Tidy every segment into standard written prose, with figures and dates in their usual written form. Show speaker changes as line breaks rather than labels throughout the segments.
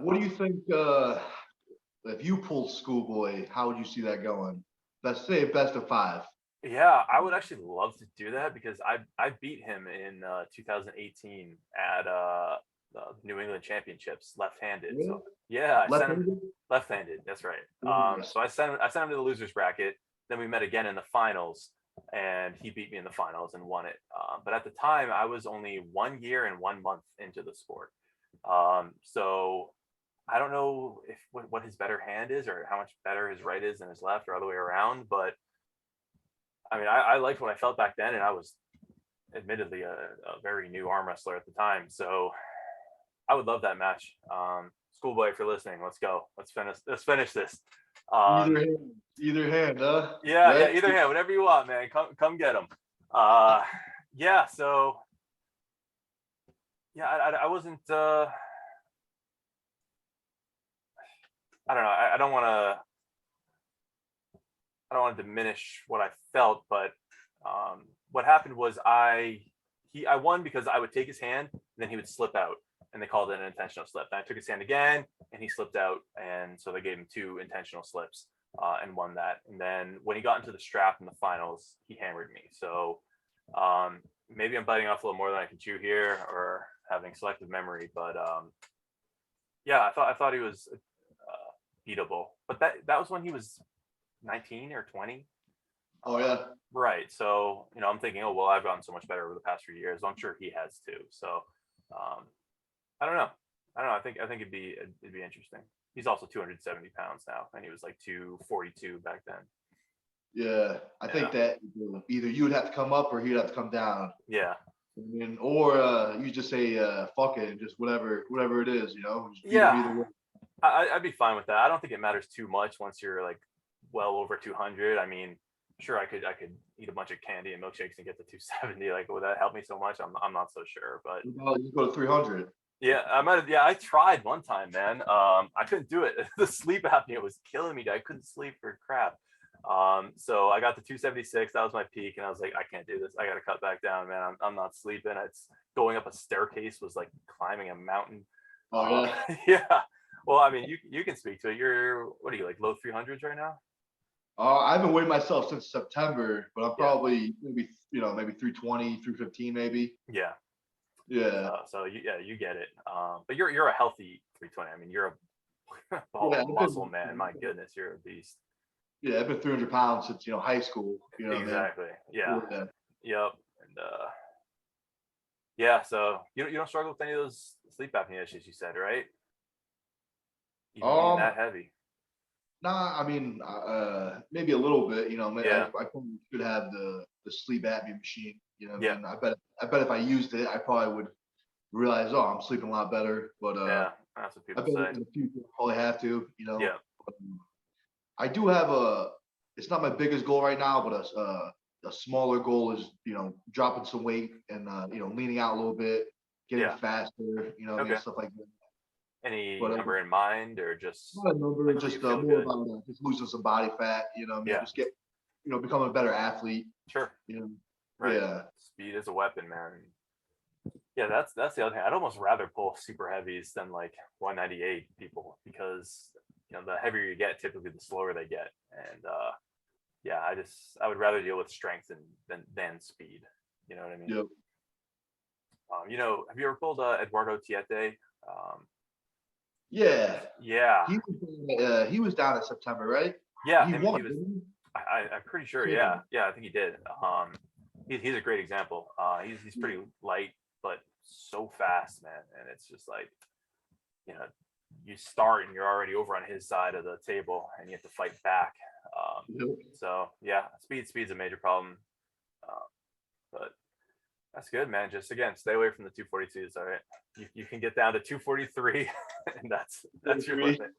What do you think? If you pulled Schoolboy, how would you see that going? Let's say best of five.
Yeah, I would actually love to do that because I beat him in 2018 at the New England Championships left-handed.
Really?
So yeah, I sent him
Left-handed?
left-handed. That's right.
Yes.
So I sent him to the losers bracket. Then we met again in the finals, and he beat me in the finals and won it. But at the time, I was only 1 year and 1 month into the sport. So I don't know if what his better hand is or how much better his right is than his left or other way around, but I mean, I liked what I felt back then, and I was admittedly a very new arm wrestler at the time. So I would love that match. Schoolboy, if you're listening, let's go. Let's finish this. Um,
Either hand, huh?
yeah, yeah.
Right?
Either hand, whatever you want, man. Come get them. Uh, yeah. So yeah, I wasn't. I don't know. I don't want to diminish what I felt, but what happened was I won because I would take his hand, and then he would slip out, and they called it an intentional slip. Then I took his hand again, and he slipped out, and so they gave him 2 intentional slips and won that. And then when he got into the strap in the finals, he hammered me. So maybe I'm biting off a little more than I can chew here, or having selective memory, but yeah, I thought he was beatable, but that was when he was 19 or 20.
Oh yeah.
Right. So, I'm thinking, oh, well, I've gotten so much better over the past few years. I'm sure he has too. So, um, I don't know. I think it'd be interesting. He's also 270 pounds now, and he was like 242 back then.
Yeah. I think
Yeah.
that either you would have to come up or he'd have to come down.
Yeah.
I mean, or you just say fuck it and just whatever it is, just beat him
Yeah.
either way.
I'd be fine with that. I don't think it matters too much once you're like well over 200. I mean, sure, I could eat a bunch of candy and milkshakes and get to 270. Like, would that help me so much? I'm not so sure, but
You go to 300.
yeah, I might have. Yeah, I tried one time, man. I couldn't do it. The sleep apnea was killing me. I couldn't sleep for crap. So I got to 276. That was my peak, and I was like, I can't do this. I got to cut back down, man. I'm not sleeping. It's going up a staircase was like climbing a mountain.
Oh yeah.
Yeah. Well, I mean, you can speak to it. You're what are you like low 300s right now?
I've been weighing myself since September, but I'm
Yeah.
probably maybe 320, 315 maybe.
Yeah.
Yeah.
So you get it. But you're a healthy 320. I mean, you're a
Yeah,
ball muscle man. My goodness, you're a beast.
I've been 300 pounds since high school. You know what I mean?
Exactly. Yeah.
Yeah.
Yep. And yeah. So you don't struggle with any of those sleep apnea issues you said, right? Even being
Um,
that heavy.
nah, I mean, maybe a little bit.
Yeah.
I probably should have the sleep apnea machine. You know what I
Yeah.
mean? I bet if I used it, I probably would realize, oh, I'm sleeping a lot better. But
Yeah. That's what
I
people
bet
say.
in the future I'll probably have to.
Yeah.
But, I do have a. It's not my biggest goal right now, but a smaller goal is dropping some weight and leaning out a little bit, getting
Yeah.
faster. What I mean,
Okay.
stuff like that.
Any
But
number in mind, or just
not a number,
like you
just
feel
more
good?
about just losing some body fat. What I mean,
Yeah.
just get becoming a better athlete.
Sure.
You know,
Right.
yeah,
Speed is a weapon, man. Yeah, that's the other thing. I'd almost rather pull super heavies than like 198 people because the heavier you get, typically the slower they get. And yeah, I would rather deal with strength than speed. You know what I mean?
yep,
Have you ever pulled Eduardo Tiete?
yeah.
Yeah,
He was down in September, right?
yeah,
He won,
he was.
didn't
I'm pretty sure.
he?
Yeah, yeah, I think he did. He's a great example. He's pretty light, but so fast, man. And it's just like, you know, you start and you're already over on his side of the table, and you have to fight back.
Yep.
So yeah, speed's a major problem. But that's good, man. Just again, stay away from the 242s. All right, you can get down to 243, and that's your
243.
limit.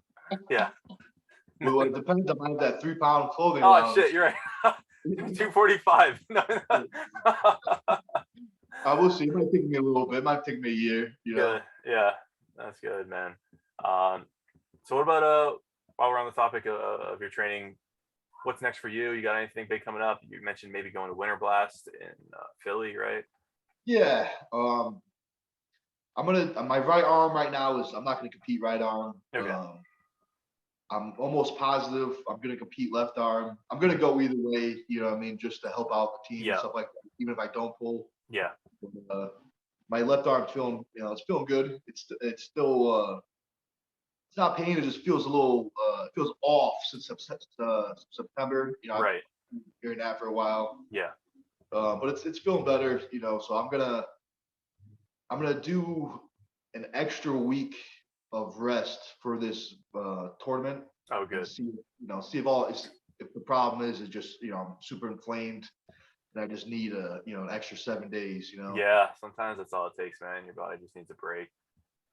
Yeah.
Well, it depends. I might have that 3 pound clothing
Oh
allowance.
shit, you're right. 245. No.
I will see. It might take me a little bit. It might take me a year.
Good. Yeah, that's good, man. So what about while we're on the topic of your training, what's next for you? You got anything big coming up? You mentioned maybe going to Winter Blast in Philly, right?
Yeah. my right arm right now is I'm not gonna compete right arm.
Okay.
I'm almost positive I'm gonna compete left arm. I'm gonna go either way, you know what I mean, just to help out the team and
Yeah.
stuff like that, even if I don't pull.
Yeah.
Uh, my left arm's feeling, it's feeling good. It's still it's not pain. It just feels a little it feels off since September. I've
Right.
been hearing that for a while,
Yeah.
but it's feeling better. So I'm gonna do an extra week of rest for this tournament
Oh,
and
good.
see if the problem is just I'm super inflamed and I just need an extra 7 days.
Yeah. Sometimes that's all it takes, man. Your body just needs a break.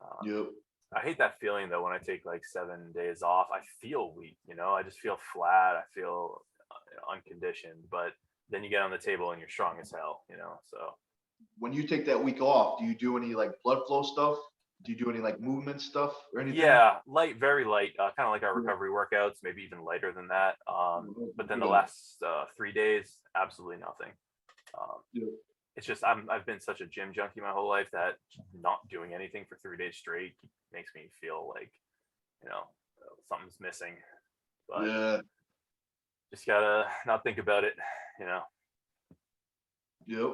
Um,
Yep.
I hate that feeling though when I take like 7 days off. I feel weak, I just feel flat. I feel unconditioned. But then you get on the table and you're strong as hell. So
When you take that week off, do you do any like blood flow stuff? Do you do any like movement stuff or anything?
yeah, light, very light, kind of like our
Yeah.
recovery workouts, maybe even lighter than that. But then the
Yeah.
last 3 days, absolutely nothing. Um,
Yeah.
it's just I've been such a gym junkie my whole life that not doing anything for 3 days straight makes me feel like you know something's missing. But
Yeah.
just gotta not think about it.
Yep.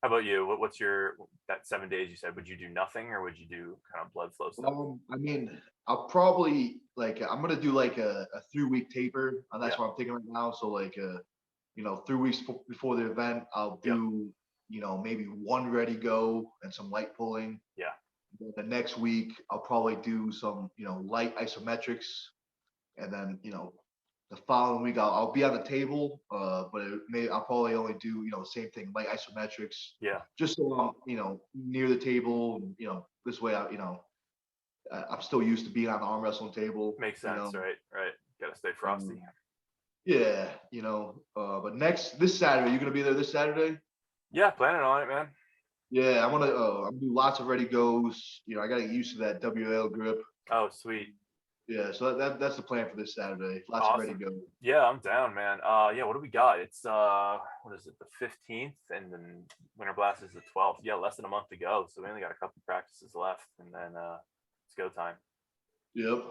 How about you? What's your that 7 days you said? Would you do nothing or would you do kind of blood flow stuff?
I mean, I'll probably I'm gonna do like a 3 week taper, and that's
Yeah.
what I'm thinking right now. So like 3 weeks before the event, I'll
Yep.
do maybe one ready go and some light pulling.
Yeah.
Then the next week, I'll probably do some light isometrics, and then the following week I'll be on the table, but I'll probably only do the same thing, light isometrics,
Yeah.
just so I'm near the table, and this way I'm still used to being on the arm wrestling table.
Makes sense, right? Right. Gotta stay
Um,
frosty.
yeah, but this Saturday, you gonna be there this Saturday?
Yeah, planning on it, man.
Yeah, I'm gonna do lots of ready goes. I gotta get used to that WL grip.
Oh, sweet.
Yeah, so that's the plan for this Saturday. Lots of ready
Awesome.
goes.
Yeah, I'm down, man. Yeah, what do we got? It's what is it, the 15th, and then Winter Blast is the 12th. Yeah, less than a month to go. So we only got a couple practices left and then it's go time.
Yep.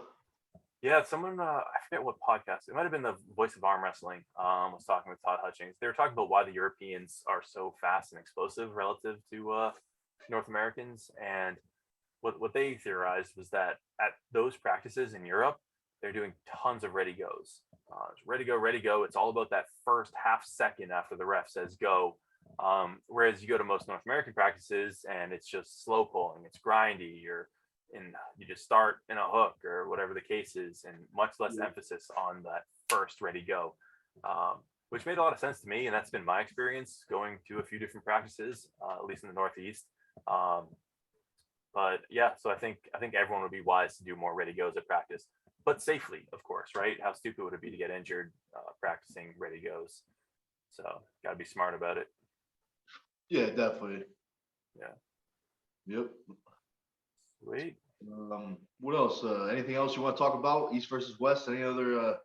Yeah, someone I forget what podcast. It might have been the Voice of Arm Wrestling. Was talking with Todd Hutchings. They were talking about why the Europeans are so fast and explosive relative to North Americans, and what they theorized was that at those practices in Europe, they're doing tons of ready goes. Ready go, ready go. It's all about that first half second after the ref says go. Whereas you go to most North American practices and it's just slow pulling, it's grindy, you just start in a hook or whatever the case is, and much less
Yeah.
emphasis on that first ready go. Which made a lot of sense to me, and that's been my experience going to a few different practices, at least in the Northeast. But yeah, so I think everyone would be wise to do more ready goes at practice, but safely, of course, right? How stupid would it be to get injured practicing ready goes? So got to be smart about it.
Yeah, definitely.
Yeah.
Yep.
Sweet.
What else? Anything else you want to talk about? East versus West? Any other?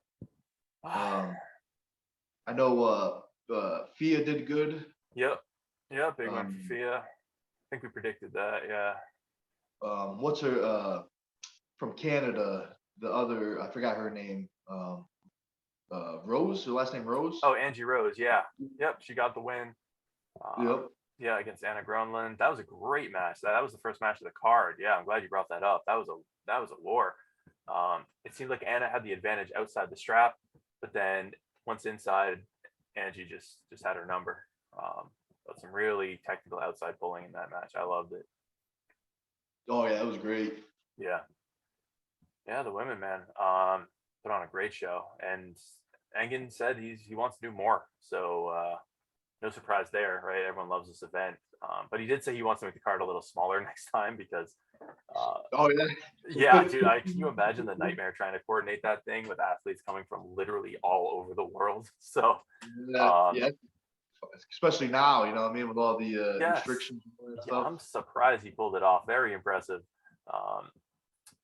I know Fia did good.
Yep. Yeah, big win for
Um,
Fia. I think we predicted that. Yeah.
what's her from Canada? The other, I forgot her name. Rose. Her last name Rose.
Oh, Angie Rose. Yeah. Yep. She got the win.
Yep.
Yeah, against Anna Gronlund. That was a great match. That was the first match of the card. Yeah, I'm glad you brought that up. That was a war. It seemed like Anna had the advantage outside the strap, but then once inside, Angie just had her number. But some really technical outside pulling in that match. I loved it.
Oh yeah, that was great.
Yeah. Yeah, the women, man, put on a great show, and Engen said he wants to do more. So no surprise there, right? Everyone loves this event, but he did say he wants to make the card a little smaller next time because,
Oh yeah.
yeah, dude, can you imagine the nightmare trying to coordinate that thing with athletes coming from literally all over the world? So,
Yeah. Especially now, what I mean, with all the
yes,
restrictions and
yeah,
stuff.
I'm surprised he pulled it off. Very impressive. Um,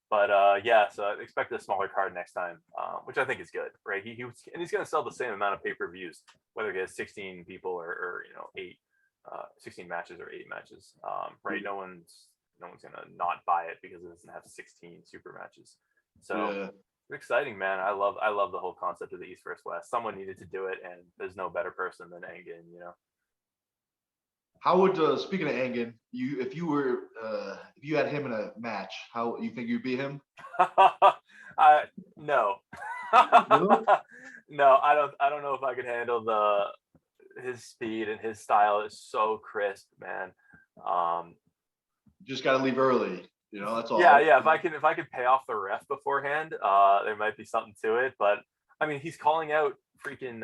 But yeah, so I expect a smaller card next time, which I think is good, right? And he's going to sell the same amount of pay-per-views, whether he has 16 people or 16 matches or 8 matches, right? No one's no one's gonna not buy it because it doesn't have 16 super matches. So
Yeah.
exciting, man. I love the whole concept of the East versus West. Someone needed to do it, and there's no better person than Engin, you know.
How would speaking of Angan, if you had him in a match, how you think you'd beat him?
No.
No?
No, I don't know if I could handle his speed, and his style is so crisp, man.
Just got to leave early. That's all.
Yeah. If I could pay off the ref beforehand, there might be something to it. But I mean, he's calling out freaking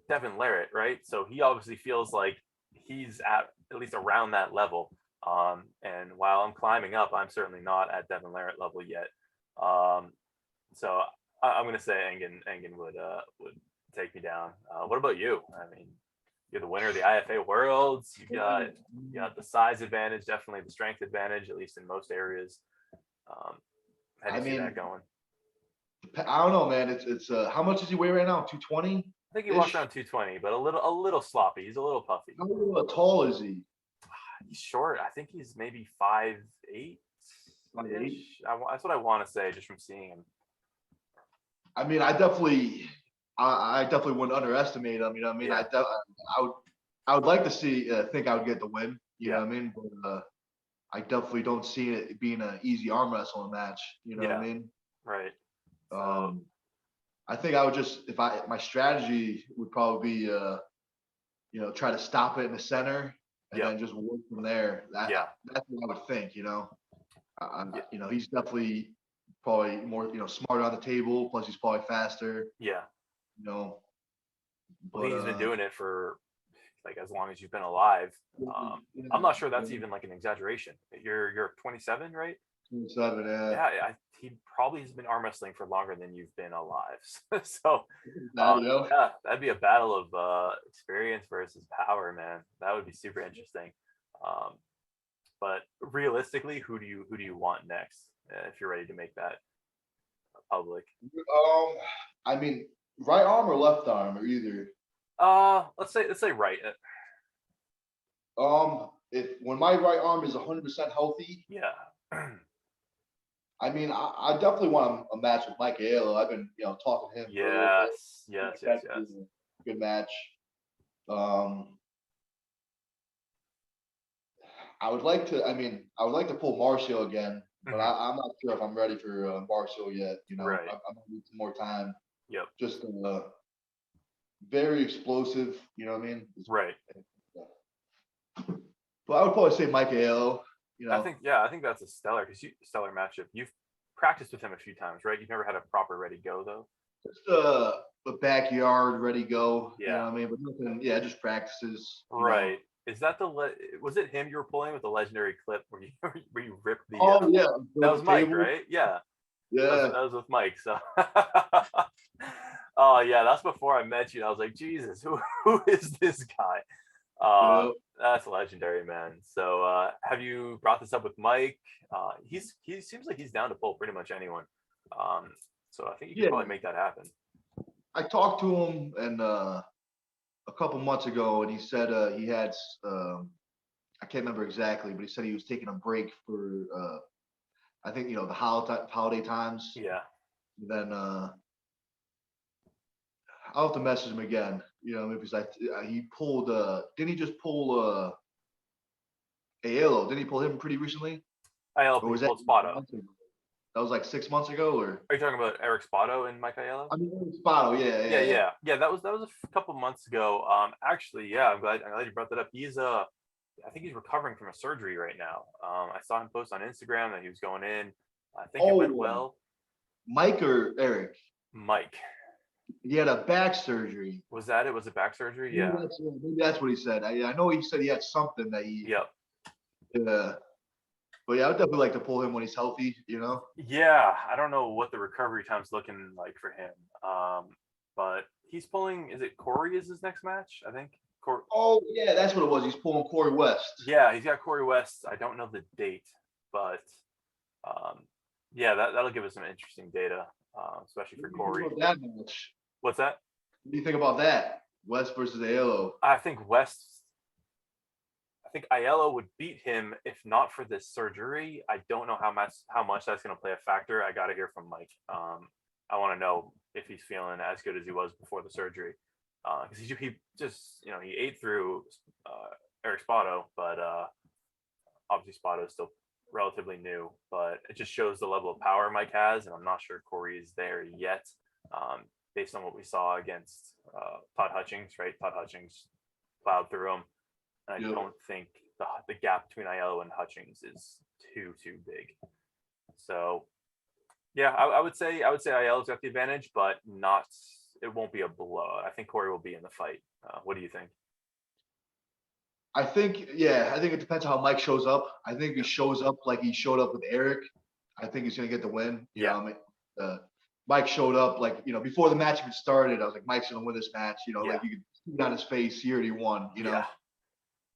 Devin Larratt, right? So he obviously feels like he's at least around that level. And while I'm climbing up, I'm certainly not at Devin Larratt level yet. So I'm gonna say Engin would take me down. What about you? I mean, you're the winner of the IFA Worlds. You got the size advantage, definitely the strength advantage, at least in most areas. How do you see that going?
I don't know, man. It's how much does he weigh right now? 220?
I think he walks around 220, but a little sloppy. He's a little puffy.
How tall is he?
He's short. I think he's maybe 5'8".
5'8"?
That's what I want to say just from seeing him.
I mean, I definitely wouldn't underestimate him. You know what I mean?
Yeah.
I would like to think I would get the win. You know
Yeah.
what I mean? But I definitely don't see it being an easy arm wrestling match. You know what I mean?
Right.
I think I would just my strategy would probably be try to stop it in the center and then just work from there. That's what I would think. He's definitely probably more smarter on the table. Plus, he's probably faster.
Yeah.
But
he's been doing it for like as long as you've been alive. I'm not sure that's even like an exaggeration. You're 27, right?
27, yeah.
Yeah, he probably has been arm wrestling for longer than you've been alive. So yeah, that'd be a battle of experience versus power, man. That would be super interesting. But realistically, who do you want next if you're ready to make that public?
I mean, right arm or left arm or either.
Let's say right.
When my right arm is 100% healthy,
Yeah.
I mean, I definitely want a match with Mike Aiello. I've been, talking to him.
Yes.
Good match. I would like to pull Martial again, but I'm not sure if I'm ready for Martial yet.
Right.
I'm gonna need some more time.
Yep.
Just very explosive. You know what I mean?
Right.
But I would probably say Mike Aiello.
I think that's a stellar matchup. You've practiced with him a few times, right? You've never had a proper ready go though.
Just a backyard ready go.
Yeah.
You know what I mean? But nothing. Yeah, just practices.
Right. Is that was it him you were pulling with the legendary clip where you ripped the?
Oh yeah,
that was Mike, right? Yeah.
Yeah.
That was with Mike. So. Oh yeah, that's before I met you. I was like, Jesus, who is this guy? That's legendary, man. So have you brought this up with Mike? He seems like he's down to pull pretty much anyone. So I think you can probably make that happen.
I talked to him and a couple months ago, and he said he had I can't remember exactly, but he said he was taking a break for I think the holiday times.
Yeah.
And then I'll have to message him again. Because he pulled. Didn't he just pull Aiello? Didn't he pull him pretty recently?
Aiello pulled Spotto.
That was like 6 months ago, or
are you talking about Eric Spotto and Mike Aiello?
I mean, Spotto, yeah.
That was a couple months ago. Actually, yeah, I'm glad you brought that up. He's I think he's recovering from a surgery right now. I saw him post on Instagram that he was going in. I think it went well.
Mike or Eric?
Mike.
He had a back surgery.
Was that it? Was it back surgery? Yeah.
Maybe that's what he said. I know he said he had something that he.
Yep.
But yeah, I would definitely like to pull him when he's healthy.
Yeah, I don't know what the recovery time's looking like for him. But he's pulling. Is it Corey? Is his next match? I think.
Oh yeah, that's what it was. He's pulling Corey West.
Yeah, he's got Corey West. I don't know the date, but yeah, that'll give us some interesting data, especially for Corey.
What do you think about that match?
What's that?
What do you think about that? West versus Aiello.
I think West. I think Aiello would beat him if not for this surgery. I don't know how much that's going to play a factor. I got to hear from Mike. I want to know if he's feeling as good as he was before the surgery, because he just he ate through Eric Spotto, but obviously Spotto is still relatively new, but it just shows the level of power Mike has, and I'm not sure Corey is there yet, based on what we saw against Todd Hutchings. Right, Todd Hutchings plowed through him, and I don't think the gap between Aiello and Hutchings is too big. So yeah, I would say Aiello's got the advantage, but it won't be a blowout. I think Corey will be in the fight. What do you think?
I think it depends on how Mike shows up. I think if he shows up like he showed up with Eric, I think he's gonna get the win. You know what I mean? Mike showed up like, before the match even started, I was like, Mike's gonna win this match, like you could see it on his face, he already won, know.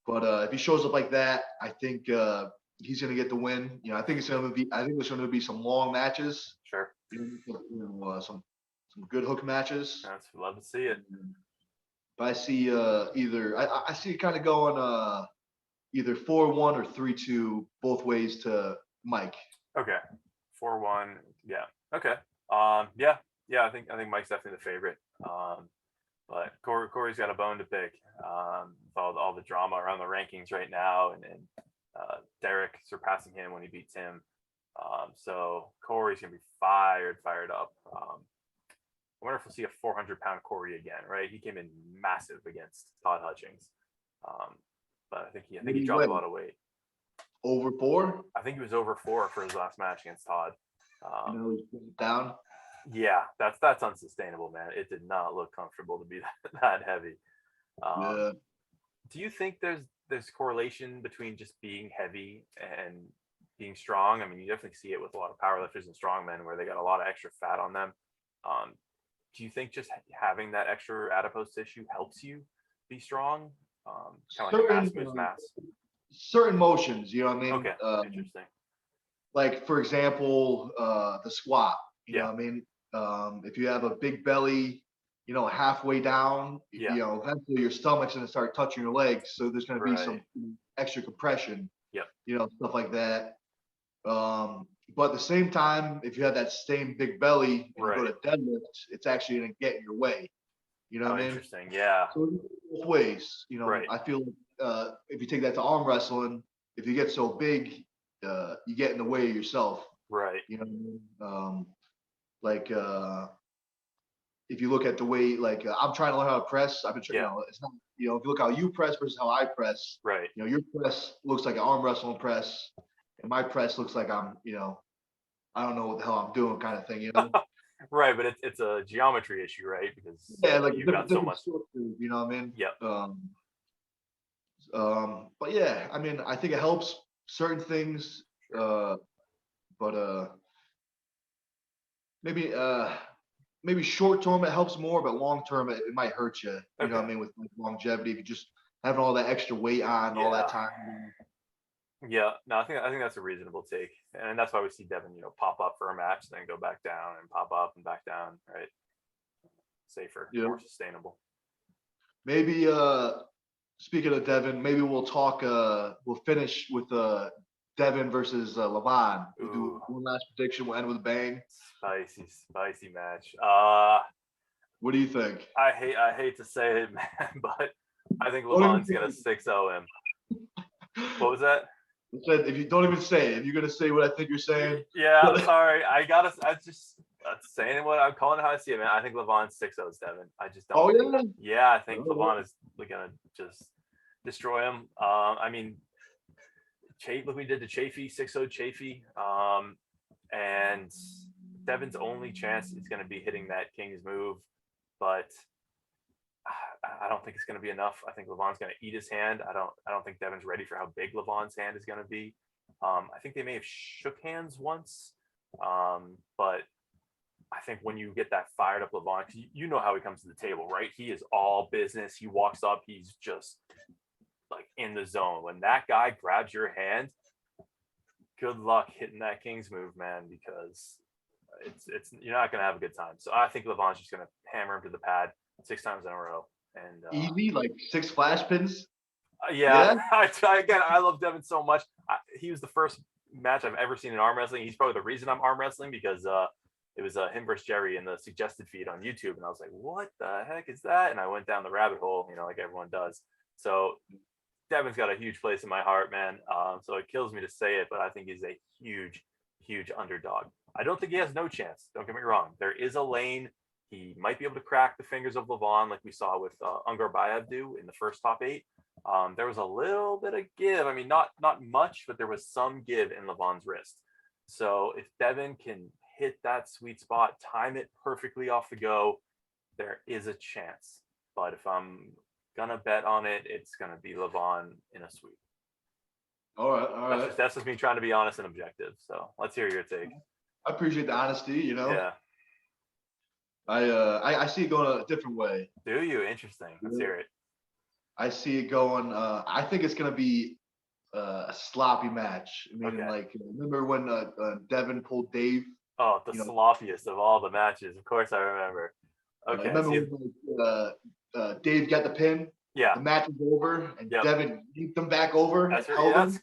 But if he shows up like that, I think he's gonna get the win. I think there's gonna be some long matches.
Sure.
Some good hook matches.
I'd love to see it.
But I see I see it kind of going either 4-1 or 3-2 both ways to Mike.
Okay. 4-1. Yeah. Okay. Yeah. I think Mike's definitely the favorite. But Corey's got a bone to pick. With all the drama around the rankings right now, and Derek surpassing him when he beats him. So Corey's gonna be fired up. I wonder if we'll see a 400-pound Corey again, right? He came in massive against Todd Hutchings, but I think he dropped a lot of weight.
Over 4?
I think he was over 4 for his last match against Todd.
Down.
Yeah, that's unsustainable, man. It did not look comfortable to be that heavy. Do you think there's correlation between just being heavy and being strong? I mean, you definitely see it with a lot of powerlifters and strongmen where they got a lot of extra fat on them. Do you think just having that extra adipose tissue helps you be strong? Kind of like mass moves mass.
Certain motions, you know what I mean?
Okay, interesting.
Like, for example, the squat, you know what I mean? If you have a big belly, halfway down, eventually your stomach's going to start touching your legs. So there's going to be some extra compression, stuff like that. But at the same time, if you have that same big belly and you go to deadlift, it's actually going to get in your way. You know what I mean?
Interesting. Yeah.
So both ways, I feel if you take that to arm wrestling, if you get so big, you get in the way of yourself.
Right.
You know what I mean? If you look at the way, I'm trying to learn how to press. I've been trying, it's not, if you look how you press versus how I press,
right.
Your press looks like an arm wrestling press, and my press looks like I'm, I don't know what the hell I'm doing kind of thing,
Right, but it's a geometry issue, right? Because
you've got so much, you know what I mean?
Yeah.
But yeah, I mean, I think it helps certain things, but maybe short term it helps more, but long term it might hurt you. You know what I mean? With longevity, if you just having all that extra weight on all that time.
Yeah, no, I think that's a reasonable take, and that's why we see Devin, pop up for a match, then go back down, and pop up and back down, right? Safer, more sustainable.
Maybe speaking of Devin, maybe we'll talk. We'll finish with Devin versus Levon. We'll do one last prediction. We'll end with a bang.
Spicy match.
What do you think?
I hate to say it, man, but I think Levon's gonna 6-0 him. What was that?
I said, if you don't even say it, if you're gonna say what I think you're saying.
Yeah, I'm sorry. I just saying what I'm calling it how I see it, man. I think Levon's 6-0 Devin. I just don't.
Oh yeah.
Yeah, I think Levon is gonna just destroy him. I mean, look, we did to Chafee, 6-0 Chafee, and Devin's only chance is going to be hitting that King's move, but I don't think it's going to be enough. I think Levon's going to eat his hand. I don't think Devin's ready for how big Levon's hand is going to be. I think they may have shook hands once, but I think when you get that fired up Levon, you know how he comes to the table, right? He is all business. He walks up, he's just like in the zone. When that guy grabs your hand, good luck hitting that King's move, man, because it's you're not gonna have a good time. So I think Levon's just gonna hammer him to the pad 6 times in a row. And
easy, like 6 flash pins.
Yeah, again, I love Devin so much. He was the first match I've ever seen in arm wrestling. He's probably the reason I'm arm wrestling because it was him versus Jerry in the suggested feed on YouTube, and I was like, "What the heck is that?" And I went down the rabbit hole, like everyone does. So Devin's got a huge place in my heart, man. So it kills me to say it, but I think he's a huge, huge underdog. I don't think he has no chance. Don't get me wrong. There is a lane. He might be able to crack the fingers of Levon, like we saw with Ungar Bayev do in the first top 8. There was a little bit of give. I mean, not much, but there was some give in Levon's wrist. So if Devin can hit that sweet spot, time it perfectly off the go, there is a chance. But if I'm gonna bet on it, it's gonna be Levon in a sweep.
All right.
That's just me trying to be honest and objective. So let's hear your take.
I appreciate the honesty.
Yeah.
I see it going a different way.
Do you? Interesting. Let's hear it.
I see it going. I think it's gonna be a sloppy match. I mean, remember when Devin pulled Dave?
Oh, the sloppiest of all the matches. Of course, I remember. Okay.
Remember when Dave got the pin?
Yeah.
The match was over, and Devin beat them back over.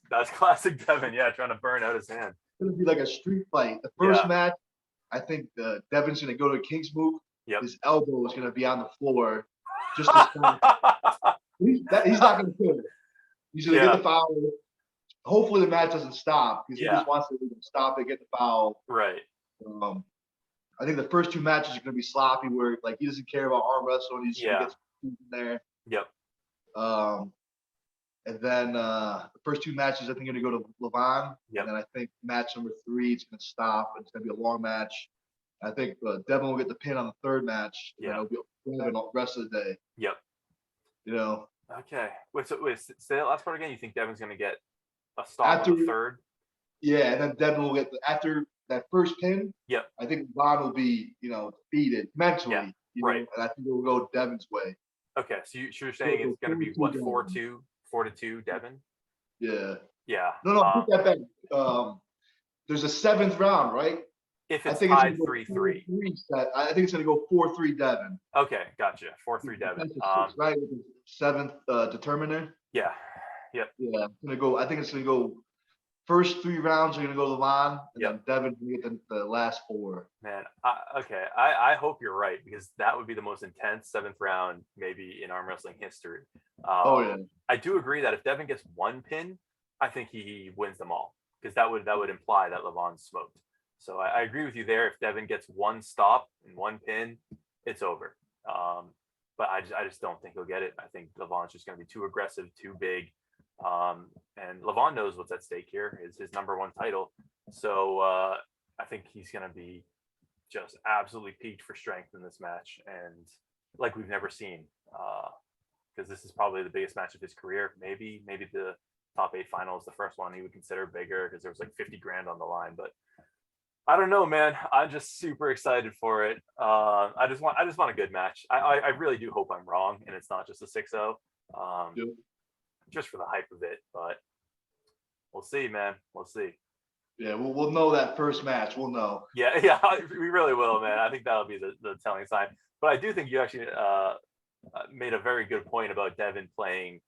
That's classic Devin. Yeah, trying to burn out his hand.
It's gonna be like a street fight. The first match, I think Devin's gonna go to a King's move.
Yep.
His elbow is gonna be on the floor. Just to stop. He's not gonna kill it. He's gonna get the foul. Hopefully the match doesn't stop because he just wants to stop it, get the foul.
Right.
I think the first 2 matches are gonna be sloppy, where like he doesn't care about arm wrestling. He's gonna get in there.
Yep.
And then the first 2 matches, I think, are gonna go to Levon.
Yep.
And then I think match number 3 is gonna stop. It's gonna be a long match. I think Devin will get the pin on the 3rd match. And it'll be Devin the rest of the day.
Yep. Okay. Wait, say that last part again. You think Devin's gonna get a stop on the 3rd?
Yeah, and then Devin will get after that first pin.
Yep.
I think Levon will be, defeated mentally.
Right.
And I think it will go Devin's way.
Okay, so you're saying it's going to be what, 4-2 Devin?
Yeah.
Yeah.
No, put that back. There's a 7th round, right?
If it's tied 3-3.
I think it's going to go 4-3 Devin.
Okay, gotcha. 4-3 Devin.
Right, with the 7th determiner.
Yeah. Yep.
Yeah, I think it's going to go. First 3 rounds are going to go to Levon, and then Devin can get the last 4.
Man, okay. I hope you're right, because that would be the most intense 7th round maybe in arm wrestling history. I do agree that if Devin gets 1 pin, I think he wins them all, because that would imply that Levon's smoked. So I agree with you there. If Devin gets 1 stop and 1 pin, it's over. But I just don't think he'll get it. I think Levon's just going to be too aggressive, too big. And Levon knows what's at stake here, is his number 1 title. So I think he's going to be just absolutely peaked for strength in this match, and like we've never seen, because this is probably the biggest match of his career. Maybe the top 8 final is the first one he would consider bigger, because there was like 50 grand on the line. But I don't know, man. I'm just super excited for it. I just want a good match. I really do hope I'm wrong and it's not just a 6-0. Just for the hype of it, but we'll see, man. We'll see.
Yeah, we'll know that first match. We'll know.
Yeah, we really will, man. I think that'll be the telling sign. But I do think you actually made a very good point about Devin playing.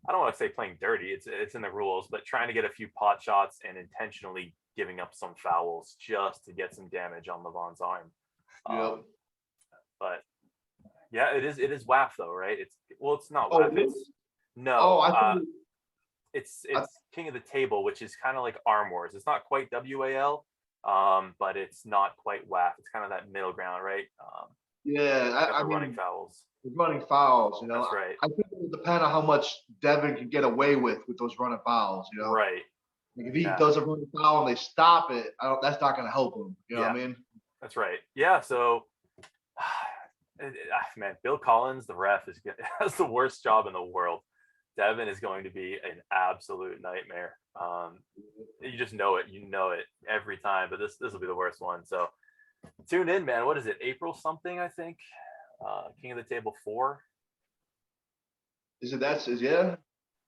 I don't want to say playing dirty. It's in the rules, but trying to get a few pot shots and intentionally giving up some fouls just to get some damage on Levon's arm. But yeah, it is WAF though, right? It's not WAF. It's King of the Table, which is kind of like Arm Wars. It's not quite WAL, but it's not quite WAF. It's kind of that middle ground, right? I mean, running fouls.
Running fouls,
That's right.
I think it will depend on how much Devin can get away with those running fouls,
Right.
Like if he does a running foul and they stop it, that's not going to help him. You know what I mean?
That's right. Yeah. So, man, Bill Collins, the ref, has the worst job in the world. Devin is going to be an absolute nightmare. You just know it. You know it every time. But this will be the worst one. So tune in, man. What is it? April something, I think. King of the Table 4.
Is it? Yeah.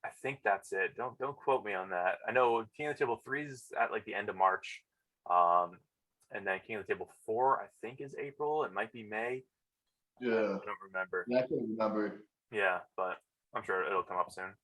I think that's it. Don't quote me on that. I know King of the Table 3 is at like the end of March. And then King of the Table 4, I think, is April. It might be May.
Yeah.
I don't remember.
Yeah, I can't remember.
Yeah, but I'm sure it'll come up soon.